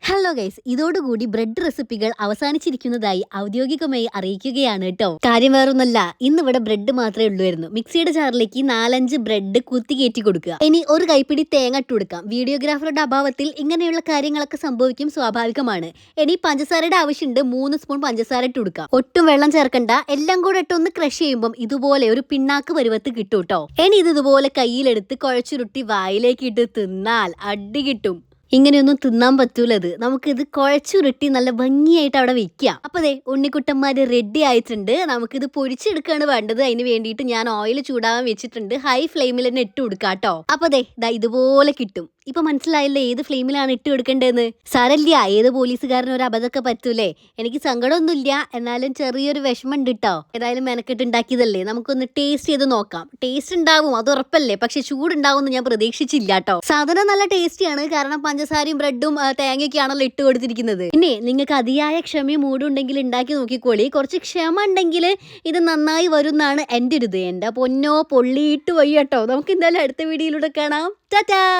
Hello guys, ഇതോടുകൂടി bread റെസിപ്പികൾ അവസാനിച്ചിരിക്കുന്നതായി ഔദ്യോഗികമായി അറിയിക്കുകയാണ് കേട്ടോ. കാര്യം വേറൊന്നല്ല, ഇന്നിവിടെ ബ്രെഡ് മാത്രമേ ഉള്ളൂയിരുന്നു. മിക്സിയുടെ ജാറിലേക്ക് 4-5 ബ്രെഡ് കുത്തി കയറ്റി കൊടുക്കുക. ഇനി ഒരു കൈപ്പിടി തേങ്ങ ഇട്ട് കൊടുക്കാം. വീഡിയോഗ്രാഫറുടെ അഭാവത്തിൽ ഇങ്ങനെയുള്ള കാര്യങ്ങളൊക്കെ സംഭവിക്കും, സ്വാഭാവികമാണ്. ഇനി പഞ്ചസാരയുടെ ആവശ്യമുണ്ട്. 3 സ്പൂൺ പഞ്ചസാര ഇട്ട് കൊടുക്കാം. ഒട്ടും വെള്ളം ചേർക്കണ്ട. എല്ലാം കൂടെ ഇട്ടൊന്ന് ക്രഷ് ചെയ്യുമ്പോൾ ഇതുപോലെ ഒരു പിണ്ണാക്ക് പരുവത്ത് കിട്ടും കേട്ടോ. ഇനി ഇതുപോലെ കയ്യിലെടുത്ത് കുഴച്ചുരുട്ടി വായിലേക്ക് ഇട്ട് തിന്നാൽ അടി കിട്ടും. ഇങ്ങനെയൊന്നും തിന്നാൻ പറ്റൂലത്. നമുക്കിത് കുഴച്ചുരുട്ടി നല്ല ഭംഗിയായിട്ട് അവിടെ വെക്കാം. അപ്പൊ ദേ ഉണ്ണിക്കുട്ടന്മാര് റെഡി ആയിട്ടുണ്ട്. നമുക്കിത് പൊരിച്ചെടുക്കുകയാണ് വേണ്ടത്. അതിന് വേണ്ടിയിട്ട് ഞാൻ ഓയിൽ ചൂടാവാൻ വെച്ചിട്ടുണ്ട്. ഹൈ ഫ്ലെയിമിൽ തന്നെ ഇട്ട് കൊടുക്കാം കേട്ടോ. അപ്പൊ ദേ ഇതുപോലെ കിട്ടും. ഇപ്പൊ മനസ്സിലായില്ലേ ഏത് ഫ്ലെയിമിലാണ് ഇട്ട് കൊടുക്കേണ്ടതെന്ന്? സാരല്ല, ഏത് പോലീസുകാരനും ഒരു അബദ്ധമൊക്കെ പറ്റൂലേ. എനിക്ക് സങ്കടമൊന്നുമില്ല, എന്നാലും ചെറിയൊരു വിഷമം ഉണ്ട് കേട്ടോ. ഏതായാലും മെനക്കെട്ട് ഉണ്ടാക്കിയതല്ലേ, നമുക്കൊന്ന് ടേസ്റ്റ് ചെയ്ത് നോക്കാം. ടേസ്റ്റ് ഉണ്ടാവും, അത് ഉറപ്പല്ലേ. പക്ഷെ ചൂടുണ്ടാവും എന്ന് ഞാൻ പ്രതീക്ഷിച്ചില്ല കേട്ടോ. സാധനം നല്ല ടേസ്റ്റിയാണ്, കാരണം പഞ്ചസാരയും ബ്രെഡും തേങ്ങയൊക്കെയാണല്ലോ ഇട്ട് കൊടുത്തിരിക്കുന്നത്. പിന്നെ നിങ്ങൾക്ക് അതിയായ ക്ഷമയും മൂടും ഉണ്ടെങ്കിൽ ഉണ്ടാക്കി നോക്കിക്കോളി. കുറച്ച് ക്ഷമ ഉണ്ടെങ്കിൽ ഇത് നന്നായി വരും എന്നാണ് എൻ്റെ ഒരു ഇത്. എൻ്റെ പൊന്നോ പൊള്ളിയിട്ട് വയ്യ കേട്ടോ. നമുക്ക് എന്തായാലും അടുത്ത വീഡിയോയിലൂടെ കാണാം. ടാറ്റാ.